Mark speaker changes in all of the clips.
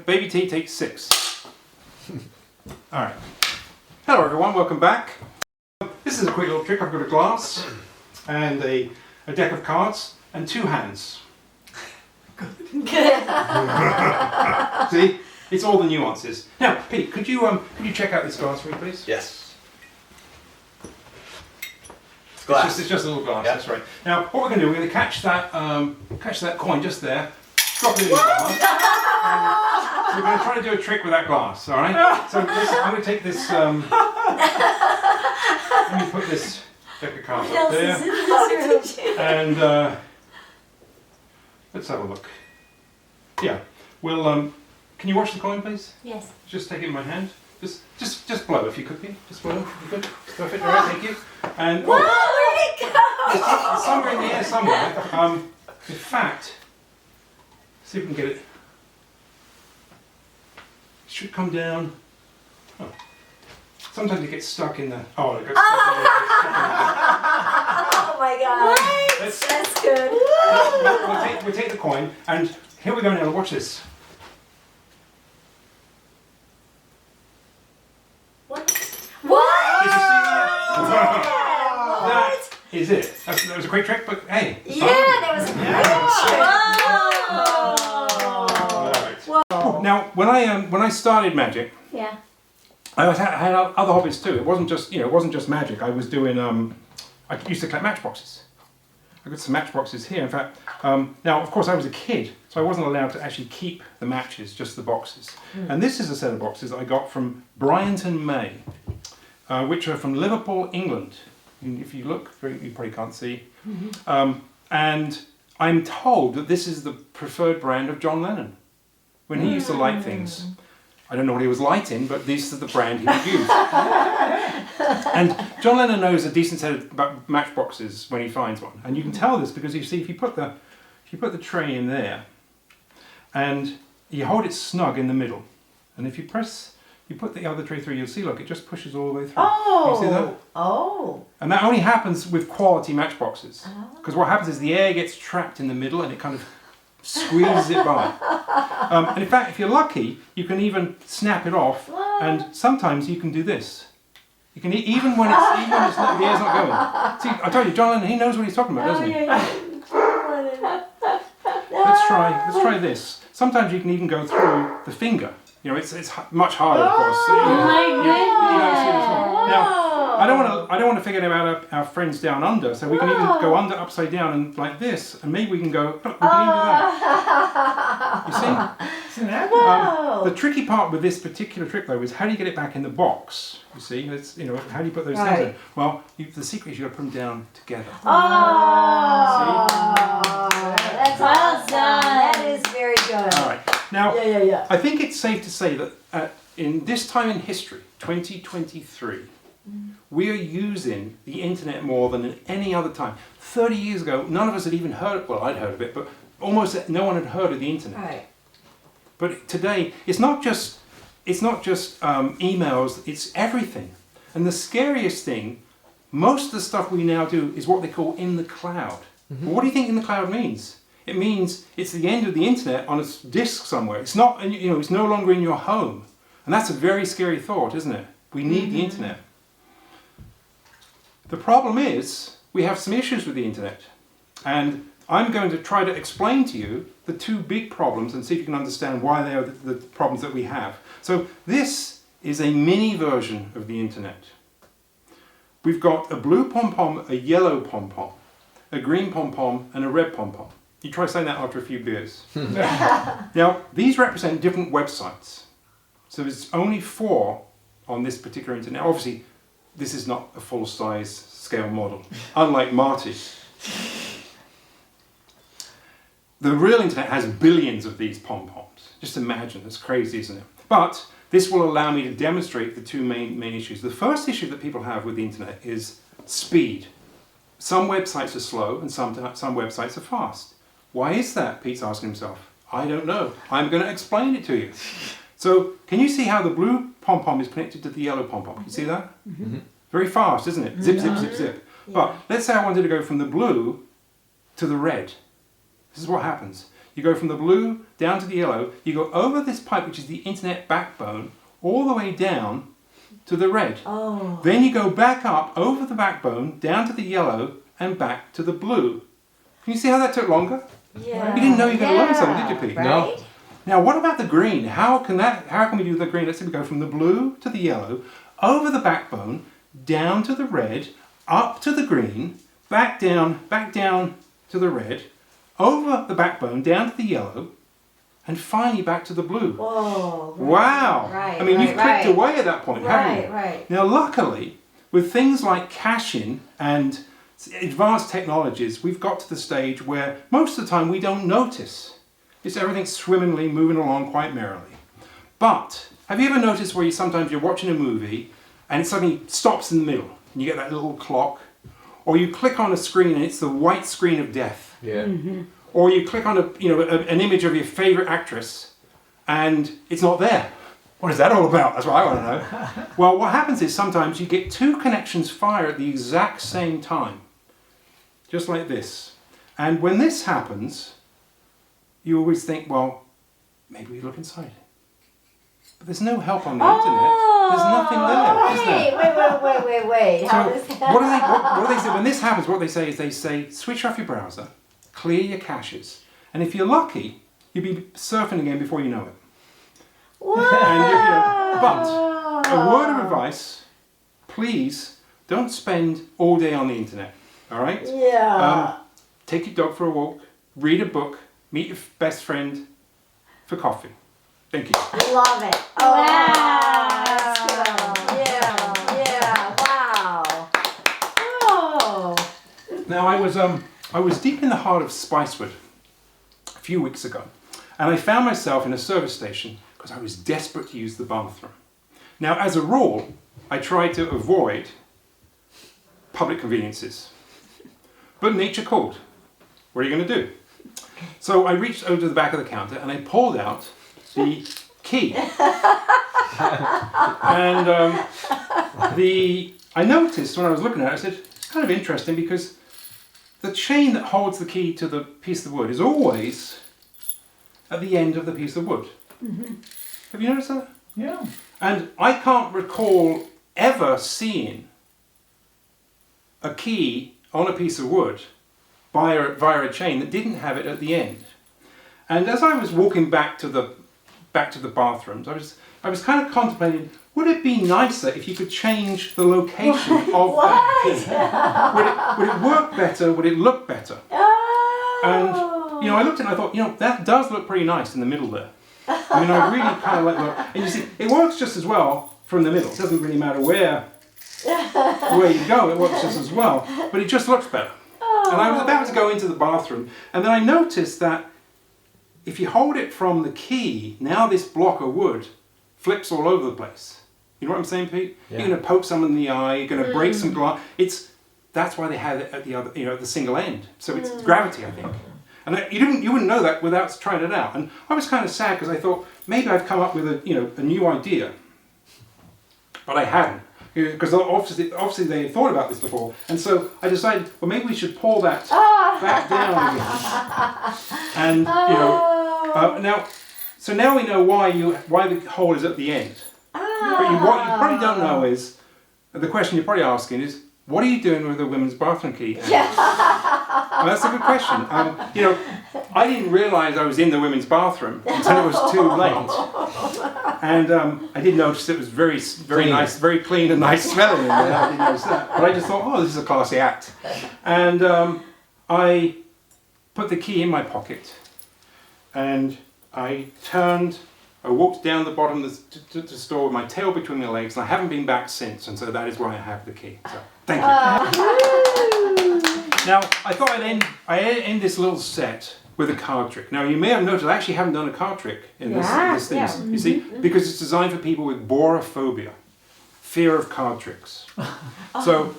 Speaker 1: baby T takes 6. All right. Hello everyone, welcome back. This is a quick little trick. I've got a glass and a deck of cards and 2 hands. See, it's all the nuances. Now, Pete, could you check out this glass for me, please?
Speaker 2: Yes. Glass.
Speaker 1: It's just a little glass.
Speaker 2: Yep.
Speaker 1: That's right. Now, what we're going to do, we're going to catch that coin just there, drop it in the glass. We're going to try to do a trick with that glass. All right. So I'm going to take this. Let me put this deck of cards up there, and let's have a look. Yeah. We'll. Can you watch the coin, please?
Speaker 3: Yes.
Speaker 1: Just take it in my hand. Just blow if you could, Pete. Just blow if you could. Perfect. All right. Thank you. And
Speaker 3: Whoa, where'd it go?
Speaker 1: it's somewhere in the air somewhere. In fact, see if we can get it. It should come down. Oh. Sometimes it gets stuck in the. Oh, it got stuck in the.
Speaker 3: Oh my God! That's good.
Speaker 1: We'll take the coin, and here we go now. Watch this.
Speaker 3: What?
Speaker 1: Did you see that?
Speaker 3: What?
Speaker 1: That is it. That was a great trick, but hey.
Speaker 3: Yeah, that was a great trick.
Speaker 1: Whoa. Now, when I started magic,
Speaker 3: Yeah.
Speaker 1: I had other hobbies too. It wasn't just magic. I was doing. I used to collect matchboxes. I've got some matchboxes here. In fact, now of course I was a kid, so I wasn't allowed to actually keep the matches, just the boxes. And this is a set of boxes I got from Bryant and May, which are from Liverpool, England. And if you look, you probably can't see. And I'm told that this is the preferred brand of John Lennon. When he used to light things, I don't know what he was lighting, but this is the brand he would use. And John Lennon knows a decent set of matchboxes when he finds one, and you can tell this because you see if you put the tray in there, and you hold it snug in the middle, and if you put the other tray through, you'll see. Look, it just pushes all the way through.
Speaker 3: Oh.
Speaker 1: You see that?
Speaker 3: Oh.
Speaker 1: And that only happens with quality matchboxes, because what happens is the air gets trapped in the middle, and it kind of squeezes it by. And in fact, if you're lucky, you can even snap it off, and sometimes you can do this. You can even when the air's not going. See, I told you, John Lennon, he knows what he's talking about, doesn't he? Let's try this. Sometimes you can even go through the finger. You know, it's much harder, of course. So now, I don't want to forget about our friends down under. So we can even go under, upside down, and like this, and maybe we can go. Look, we can even do that. You see? The tricky part with this particular trick, though, is how do you get it back in the box? You see, it's, how do you put those things in? Well, the secret is you got to put them down together.
Speaker 3: Oh, that's awesome. That is very good.
Speaker 1: All right. Now, I think it's safe to say that in this time in history, 2023, we are using the internet more than at any other time. 30 years ago, none of us had even heard. Well, I'd heard of it, but almost no one had heard of the internet.
Speaker 3: Right.
Speaker 1: But today, it's not just emails, it's everything. And the scariest thing, most of the stuff we now do is what they call in the cloud. Well, what do you think in the cloud means? It means it's the end of the internet on a disk somewhere. It's not, it's no longer in your home. And that's a very scary thought, isn't it? We need the internet. The problem is, we have some issues with the internet. And I'm going to try to explain to you the 2 big problems and see if you can understand why they are the problems that we have. So this is a mini version of the internet. We've got a blue pom-pom, a yellow pom-pom, a green pom-pom, and a red pom-pom. You try saying that after a few beers. Now, these represent different websites. So there's only 4 on this particular internet. Obviously, this is not a full-size scale model, unlike Marty. The real internet has billions of these pom-poms. Just imagine, that's crazy, isn't it? But this will allow me to demonstrate the 2 main issues. The first issue that people have with the internet is speed. Some websites are slow and some websites are fast. Why is that? Pete's asking himself. I don't know. I'm going to explain it to you. So, can you see how the blue pom-pom is connected to the yellow pom-pom? You see that? Very fast, isn't it? Zip, zip, zip, zip. But let's say I wanted to go from the blue to the red. This is what happens. You go from the blue down to the yellow. You go over this pipe, which is the internet backbone, all the way down to the red.
Speaker 3: Oh.
Speaker 1: Then you go back up over the backbone, down to the yellow, and back to the blue. Can you see how that took longer?
Speaker 3: Yeah.
Speaker 1: You didn't know you were going to learn something, did you, Pete?
Speaker 3: Right?
Speaker 2: No.
Speaker 1: Now, what about the green? How can we do the green? Let's say we go from the blue to the yellow, over the backbone, down to the red, up to the green, back down to the red, over the backbone, down to the yellow, and finally back to the blue.
Speaker 3: Whoa.
Speaker 1: Wow!
Speaker 3: Right,
Speaker 1: I mean, you've
Speaker 3: right,
Speaker 1: clicked away at that point, haven't you?
Speaker 3: Right.
Speaker 1: Now, luckily, with things like caching and advanced technologies, we've got to the stage where most of the time we don't notice. It's everything swimmingly moving along quite merrily. But have you ever noticed where sometimes you're watching a movie and it suddenly stops in the middle and you get that little clock? Or you click on a screen and it's the white screen of death.
Speaker 2: Yeah.
Speaker 1: Or you click on an image of your favourite actress and it's not there. What is that all about? That's what I want to know. Well, what happens is sometimes you get two connections fire at the exact same time. Just like this. And when this happens, you always think, well, maybe we look inside. But there's no help on the internet. There's nothing there, is there?
Speaker 3: Wait.
Speaker 1: So
Speaker 3: How is that?
Speaker 1: what do they say? When this happens, what they say is they say, switch off your browser, clear your caches, and if you're lucky, you'll be surfing again before you know it. But a word of advice, please don't spend all day on the internet, all right?
Speaker 3: Yeah.
Speaker 1: Take your dog for a walk, read a book, meet your best friend for coffee. Thank you.
Speaker 3: Love it. Oh,
Speaker 4: Wow.
Speaker 3: that's good. Yeah. Wow. Oh.
Speaker 1: Now I was deep in the heart of Spicewood a few weeks ago, and I found myself in a service station because I was desperate to use the bathroom. Now, as a rule, I try to avoid public conveniences, but nature called. What are you going to do? So I reached over to the back of the counter and I pulled out the key. And I noticed when I was looking at it, I said, it's kind of interesting because the chain that holds the key to the piece of wood is always at the end of the piece of wood. Mm-hmm. Have you noticed that?
Speaker 2: Yeah.
Speaker 1: And I can't recall ever seeing a key on a piece of wood via a chain that didn't have it at the end. And as I was walking back to the bathrooms, I was kind of contemplating, would it be nicer if you could change the location of that key? Would it work better? Would it look better?
Speaker 3: Oh.
Speaker 1: And I looked at it and I thought, that does look pretty nice in the middle there. I mean, I really kind of like look. And you see, it works just as well from the middle. It doesn't really matter where you go, it works just as well. But it just looks better. And I was about to go into the bathroom, and then I noticed that if you hold it from the key, now this block of wood flips all over the place. You know what I'm saying, Pete?
Speaker 2: Yeah.
Speaker 1: You're going to poke someone in the eye, you're going to break some glass. That's why they had it at the other, at the single end. So it's gravity, I think. And you wouldn't know that without trying it out. And I was kind of sad because I thought maybe I've come up with a new idea, but I hadn't. Because obviously they had thought about this before, and so I decided, well, maybe we should pull that back down again. And now we know why the hole is at the end. But what you probably don't know is the question you're probably asking is, what are you doing with a women's bathroom key? Well, that's a good question. I didn't realise I was in the women's bathroom until it was too late. And I did notice it was very nice, very clean and nice smelling in there. I didn't notice that. But I just thought, this is a classy act. And I put the key in my pocket. And I walked down the bottom of the store with my tail between my legs. And I haven't been back since. And so that is why I have the key. So, thank you. Now, I thought I'd end this little set with a card trick. Now, you may have noticed I actually haven't done a card trick in this thing.
Speaker 3: Yeah.
Speaker 1: You see? Because it's designed for people with borophobia, fear of card tricks. So,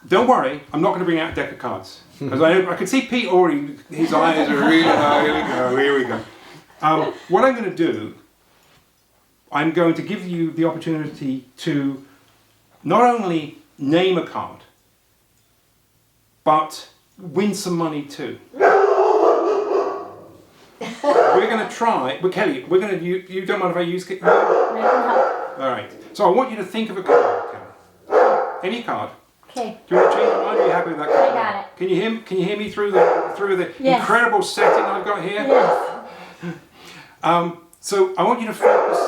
Speaker 1: don't worry, I'm not going to bring out a deck of cards. Because I could see Pete already, his eyes are really, here we go. What I'm going to do, I'm going to give you the opportunity to not only name a card, but win some money too. we're going to try. Well, Kelly, we're going to. You don't mind if I use?
Speaker 3: I can help.
Speaker 1: All right. So I want you to think of a card, Kelly. Any card.
Speaker 3: Okay.
Speaker 1: Do you want to change your mind? Or are you happy with that card?
Speaker 3: I got it.
Speaker 1: Can you hear? Can you hear me through the
Speaker 3: Yes.
Speaker 1: incredible setting I've got here?
Speaker 3: Yes.
Speaker 1: So I want you to focus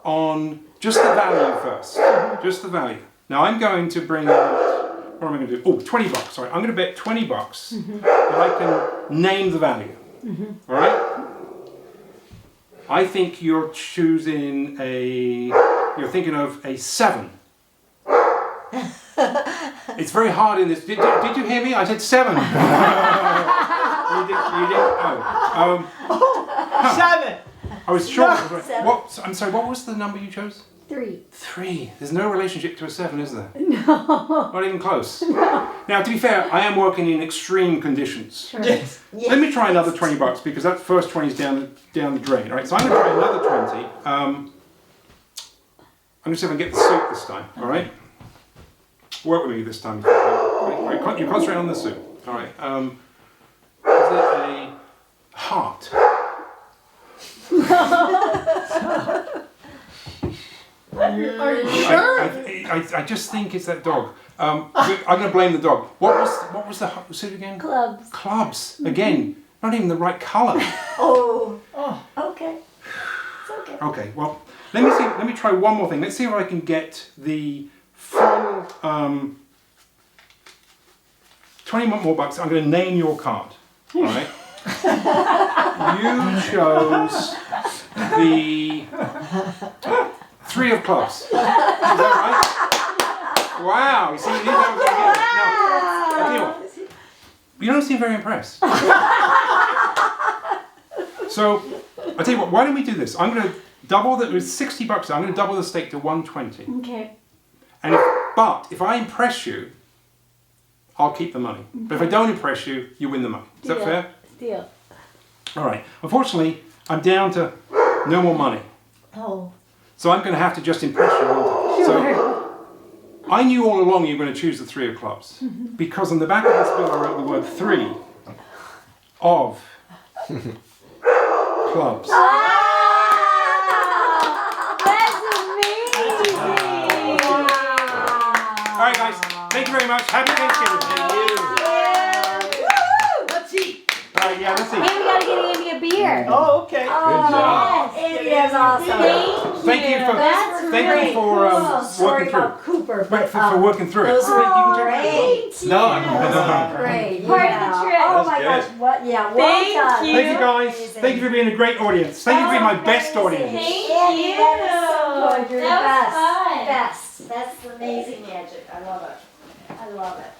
Speaker 1: on just the value first. Just the value. Now I'm going to bring out, what am I going to do? Oh, $20. Sorry, I'm going to bet $20 that I can name the value. All right? I think you're choosing you're thinking of a 7. It's very hard in this. Did you hear me? I said 7. you didn't? Oh.
Speaker 2: 7.
Speaker 1: I was sure.
Speaker 3: Seven.
Speaker 1: What? I'm sorry. What was the number you chose?
Speaker 3: 3.
Speaker 1: 3. There's no relationship to a 7, is there?
Speaker 3: No.
Speaker 1: Not even close. Now, to be fair, I am working in extreme conditions.
Speaker 3: Sure.
Speaker 2: Yes.
Speaker 1: Let me try another $20 because that first 20 is down the drain. All right. So I'm going to try another 20. I'm going to see if I can get the suit this time. All right. Work with me this time. Right, you concentrate on the suit. All right. Is it a heart?
Speaker 3: Are you sure?
Speaker 1: I just think it's that dog. I'm going to blame the dog. What was the suit again?
Speaker 3: Clubs.
Speaker 1: Clubs again. Not even the right colour.
Speaker 3: Oh.
Speaker 2: Oh.
Speaker 3: Okay. It's okay.
Speaker 1: Okay. Well, let me see. Let me try one more thing. Let's see if I can get the full 20 more bucks. I'm going to name your card. All right. You chose the 3 of clubs. Is that right? Wow. You see, you knew that was going to get it. Now, I tell you what, you don't seem very impressed. So, I tell you what. Why don't we do this? I'm going to double that. It was $60. I'm going to double the stake to 120.
Speaker 3: Okay.
Speaker 1: And but if I impress you, I'll keep the money. But if I don't impress you, you win the money. Is that fair?
Speaker 3: Deal.
Speaker 1: All right. Unfortunately, I'm down to no more money.
Speaker 3: Oh.
Speaker 1: So I'm going to have to just impress you, aren't I? So I knew all along you were going to choose the 3 of clubs. Because on the back of this bill I wrote the word 3 of clubs.
Speaker 3: That's amazing.
Speaker 1: All right, guys. Thank you very much. Happy Thanksgiving.
Speaker 2: Let's eat.
Speaker 1: All right, yeah, let's
Speaker 3: And
Speaker 1: see.
Speaker 3: we gotta get Andy a beer.
Speaker 2: Oh, okay.
Speaker 3: Oh, Andy is awesome.
Speaker 1: Thank you for
Speaker 3: That's
Speaker 1: thank you
Speaker 3: great.
Speaker 1: for
Speaker 3: Sorry
Speaker 1: working through.
Speaker 3: about Cooper,
Speaker 1: Wait,
Speaker 3: but
Speaker 1: for working through it.
Speaker 3: those
Speaker 1: You can turn it
Speaker 3: great.
Speaker 1: No, no.
Speaker 3: Great.
Speaker 4: Part of
Speaker 3: yeah.
Speaker 4: the trip.
Speaker 3: Oh
Speaker 4: That
Speaker 3: my
Speaker 5: was
Speaker 3: gosh,
Speaker 5: good.
Speaker 3: what? Yeah, well
Speaker 4: Thank
Speaker 3: done.
Speaker 4: you.
Speaker 1: Thank you guys.
Speaker 3: Amazing.
Speaker 1: Thank you for being a great audience. Thank you for being my best audience.
Speaker 4: Thank
Speaker 3: Andy,
Speaker 4: you.
Speaker 3: that is so good. You're
Speaker 4: That
Speaker 3: the
Speaker 4: was
Speaker 3: best.
Speaker 4: fun.
Speaker 3: Best. That's amazing magic. I love it. I love it.